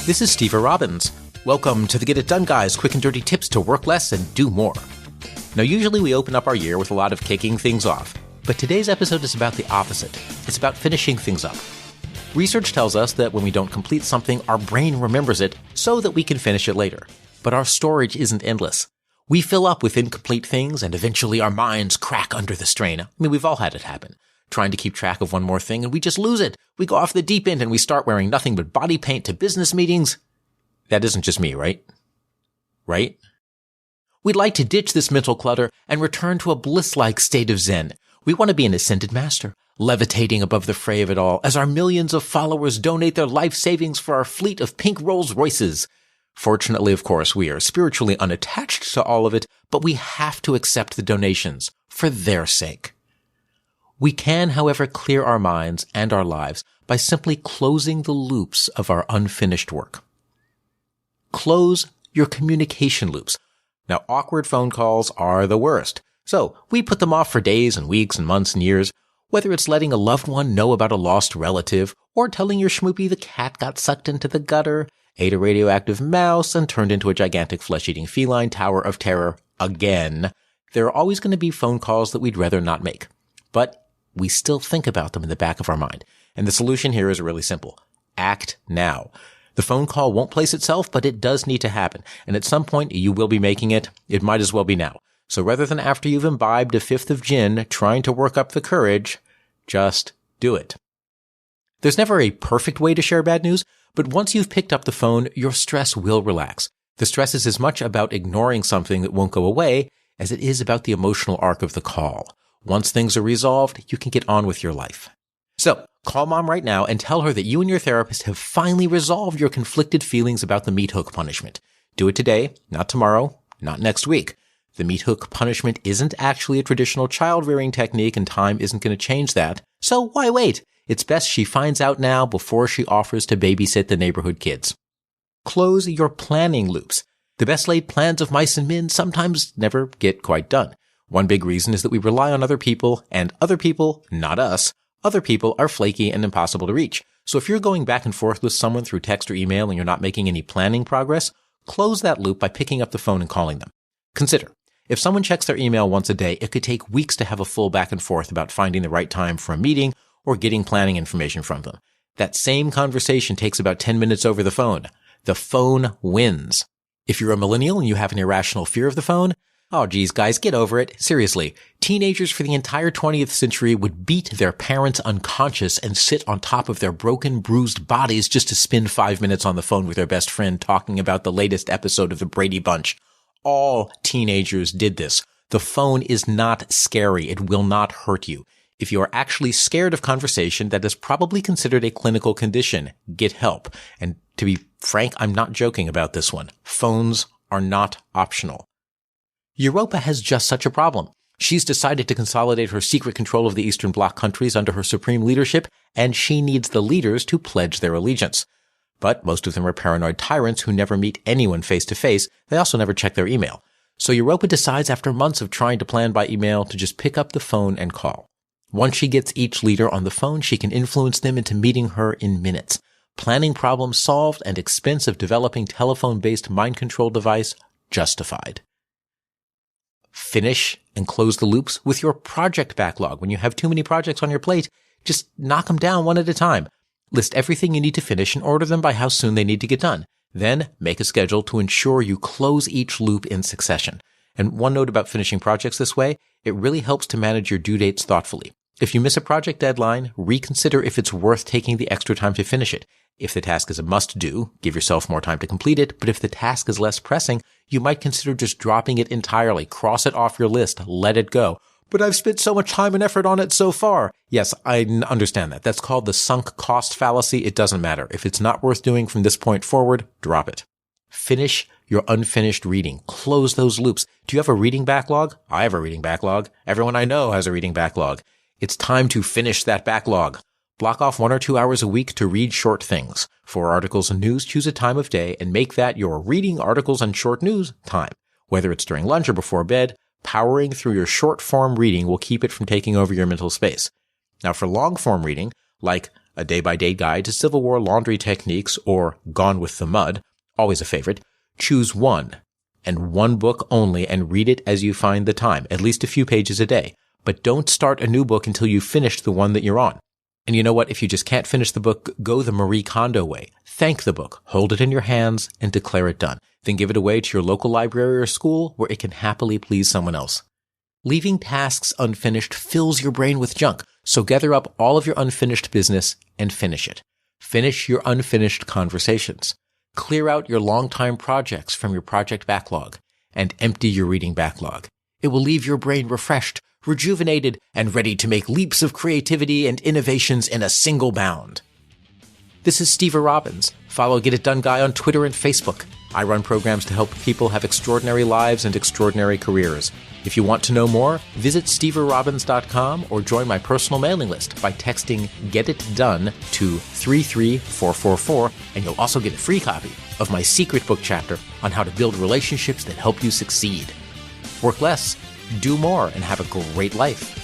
This is Steve Robbins. Welcome to the Get It Done Guys, quick and dirty tips to work less and do more. Now, usually we open up our year with a lot of kicking things off, but today's episode is about the opposite. It's about finishing things up. Research tells us that when we don't complete something, our brain remembers it so that we can finish it later. But our storage isn't endless. We fill up with incomplete things, and eventually our minds crack under the strain. I mean, we've all had it happen. Trying to keep track of one more thing, and we just lose it. We go off the deep end, and we start wearing nothing but body paint to business meetings. That isn't just me, right? Right? We'd like to ditch this mental clutter and return to a bliss-like state of zen. We want to be an ascended master, levitating above the fray of it all, as our millions of followers donate their life savings for our fleet of pink Rolls Royces. Fortunately, of course, we are spiritually unattached to all of it, but we have to accept the donations for their sake. We can, however, clear our minds and our lives by simply closing the loops of our unfinished work. Close your communication loops. Now, awkward phone calls are the worst. So we put them off for days and weeks and months and years, whether it's letting a loved one know about a lost relative or telling your schmoopy the cat got sucked into the gutter, ate a radioactive mouse, and turned into a gigantic flesh-eating feline tower of terror again. There are always going to be phone calls that we'd rather not make. But we still think about them in the back of our mind. And the solution here is really simple. Act now. The phone call won't place itself, but it does need to happen. And at some point, you will be making it. It might as well be now. So rather than after you've imbibed a fifth of gin, trying to work up the courage, just do it. There's never a perfect way to share bad news, but once you've picked up the phone, your stress will relax. The stress is as much about ignoring something that won't go away as it is about the emotional arc of the call. Once things are resolved, you can get on with your life. So, call mom right now and tell her that you and your therapist have finally resolved your conflicted feelings about the meat hook punishment. Do it today, not tomorrow, not next week. The meat hook punishment isn't actually a traditional child-rearing technique, and time isn't going to change that. So why wait? It's best she finds out now before she offers to babysit the neighborhood kids. Close your planning loops. The best laid plans of mice and men sometimes never get quite done. One big reason is that we rely on other people, and other people, not us, other people are flaky and impossible to reach. So if you're going back and forth with someone through text or email and you're not making any planning progress, close that loop by picking up the phone and calling them. Consider, if someone checks their email once a day, it could take weeks to have a full back and forth about finding the right time for a meeting or getting planning information from them. That same conversation takes about 10 minutes over the phone. The phone wins. If you're a millennial and you have an irrational fear of the phone, oh geez, guys, get over it. Seriously, teenagers for the entire 20th century would beat their parents unconscious and sit on top of their broken, bruised bodies just to spend 5 minutes on the phone with their best friend talking about the latest episode of the Brady Bunch. All teenagers did this. The phone is not scary. It will not hurt you. If you are actually scared of conversation, that is probably considered a clinical condition. Get help. And to be frank, I'm not joking about this one. Phones are not optional. Europa has just such a problem. She's decided to consolidate her secret control of the Eastern Bloc countries under her supreme leadership, and she needs the leaders to pledge their allegiance. But most of them are paranoid tyrants who never meet anyone face to face. They also never check their email. So Europa decides after months of trying to plan by email to just pick up the phone and call. Once she gets each leader on the phone, she can influence them into meeting her in minutes. Planning problems solved and expense of developing telephone-based mind control device justified. Finish and close the loops with your project backlog. When you have too many projects on your plate, just knock them down one at a time. List everything you need to finish and order them by how soon they need to get done. Then make a schedule to ensure you close each loop in succession. And one note about finishing projects this way, it really helps to manage your due dates thoughtfully. If you miss a project deadline, reconsider if it's worth taking the extra time to finish it. If the task is a must-do, give yourself more time to complete it, but if the task is less pressing, you might consider just dropping it entirely, cross it off your list, let it go. But I've spent so much time and effort on it so far. Yes, I understand that. That's called the sunk cost fallacy. It doesn't matter. If it's not worth doing from this point forward, drop it. Finish your unfinished reading. Close those loops. Do you have a reading backlog? I have a reading backlog. Everyone I know has a reading backlog. It's time to finish that backlog. Block off 1 or 2 hours a week to read short things. For articles and news, choose a time of day and make that your reading articles and short news time. Whether it's during lunch or before bed, powering through your short-form reading will keep it from taking over your mental space. Now, for long-form reading, like a day-by-day guide to Civil War laundry techniques, or Gone with the Mud, always a favorite, choose one, and one book only, and read it as you find the time, at least a few pages a day. But don't start a new book until you've finished the one that you're on. And you know what? If you just can't finish the book, go the Marie Kondo way. Thank the book, hold it in your hands, and declare it done. Then give it away to your local library or school where it can happily please someone else. Leaving tasks unfinished fills your brain with junk, so gather up all of your unfinished business and finish it. Finish your unfinished conversations. Clear out your long-time projects from your project backlog and empty your reading backlog. It will leave your brain refreshed, rejuvenated, and ready to make leaps of creativity and innovations in a single bound. This is Steve Robbins. Follow Get It Done Guy on Twitter and Facebook. I run programs to help people have extraordinary lives and extraordinary careers. If you want to know more, visit steverobbins.com or join my personal mailing list by texting Get It Done to 33444, and you'll also get a free copy of my secret book chapter on how to build relationships that help you succeed. Work less, do more, and have a great life.